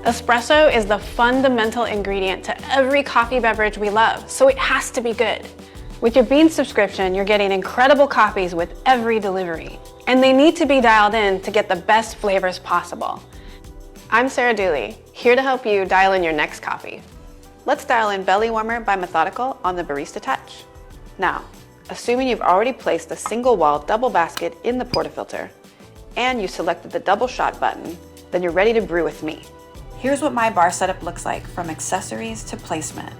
Espresso is the fundamental ingredient to every coffee beverage we love, so it has to be good. With your Beanz subscription, you're getting incredible coffees with every delivery, and they need to be dialed in to get the best flavors possible. I'm Sarah Dooley, here to help you dial in your next coffee. Let's dial in Belly Warmer by Methodical on the Barista Touch. Now, assuming you've already placed the single wall double basket in the portafilter, and you selected the double shot button, then you're ready to brew with me. Here's what my bar setup looks like from accessories to placement.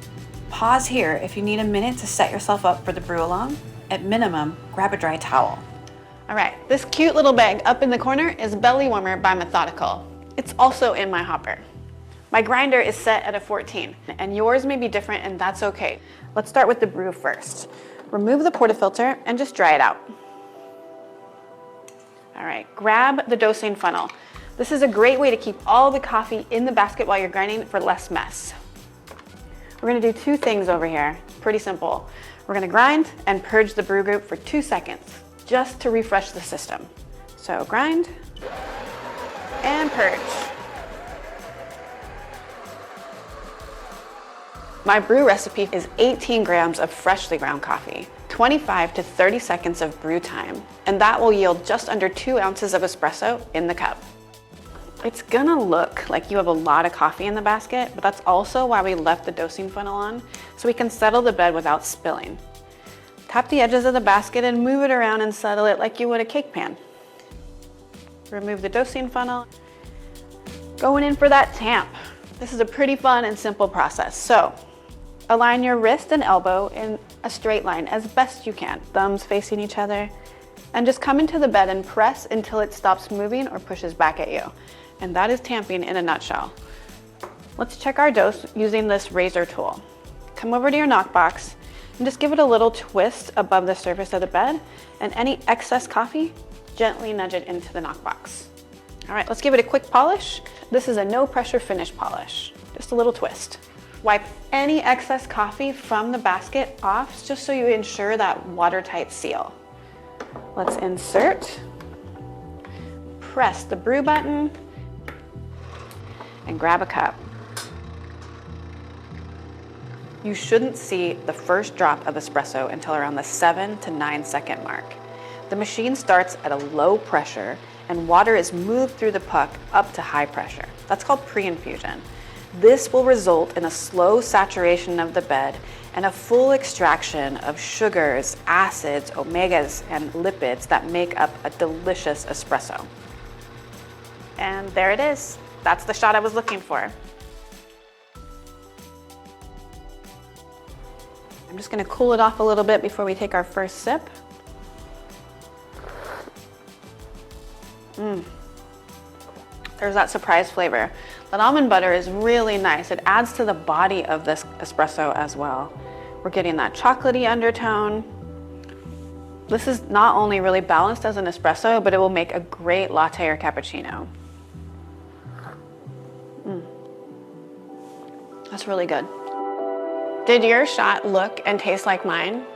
Pause here if you need a minute to set yourself up for the brew along. At minimum, grab a dry towel. All right, this cute little bag up in the corner is Belly Warmer by Methodical. It's also in my hopper. My grinder is set at a 14, and yours may be different, and that's okay. Let's start with the brew first. Remove the portafilter and just dry it out. All right, grab the dosing funnel. This is a great way to keep all the coffee in the basket while you're grinding for less mess. We're gonna do two things over here, pretty simple. We're gonna grind and purge the brew group for 2 seconds, just to refresh the system. So grind and purge. My brew recipe is 18 grams of freshly ground coffee, 25 to 30 seconds of brew time, and that will yield just under 2 ounces of espresso in the cup. It's gonna look like you have a lot of coffee in the basket, but that's also why we left the dosing funnel on, so we can settle the bed without spilling. Tap the edges of the basket and move it around and settle it like you would a cake pan. Remove the dosing funnel. Going in for that tamp. This is a pretty fun and simple process. So, align your wrist and elbow in a straight line as best you can, thumbs facing each other, and just come into the bed and press until it stops moving or pushes back at you. And that is tamping in a nutshell. Let's check our dose using this razor tool. Come over to your knockbox and just give it a little twist above the surface of the bed, and any excess coffee, gently nudge it into the knockbox. All right, let's give it a quick polish. This is a no pressure finish polish, just a little twist. Wipe any excess coffee from the basket off just so you ensure that watertight seal. Let's insert, press the brew button, and grab a cup. You shouldn't see the first drop of espresso until around the 7 to 9 second mark. The machine starts at a low pressure and water is moved through the puck up to high pressure. That's called pre-infusion. This will result in a slow saturation of the bed and a full extraction of sugars, acids, omegas, and lipids that make up a delicious espresso. And there it is. That's the shot I was looking for. I'm just gonna cool it off a little bit before we take our first sip. There's that surprise flavor. That almond butter is really nice. It adds to the body of this espresso as well. We're getting that chocolatey undertone. This is not only really balanced as an espresso, but it will make a great latte or cappuccino. That's really good. Did your shot look and taste like mine?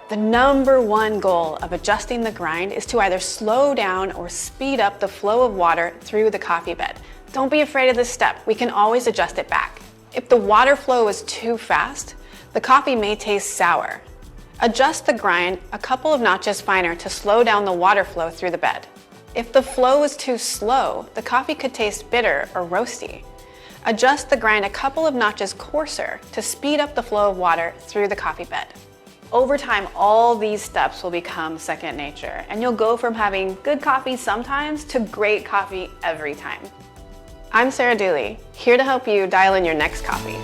The #1 goal of adjusting the grind is to either slow down or speed up the flow of water through the coffee bed. Don't be afraid of this step. We can always adjust it back. If the water flow is too fast, the coffee may taste sour. Adjust the grind a couple of notches finer to slow down the water flow through the bed. If the flow is too slow, the coffee could taste bitter or roasty. Adjust the grind a couple of notches coarser to speed up the flow of water through the coffee bed. Over time, all these steps will become second nature, and you'll go from having good coffee sometimes to great coffee every time. I'm Sarah Dooley, here to help you dial in your next coffee.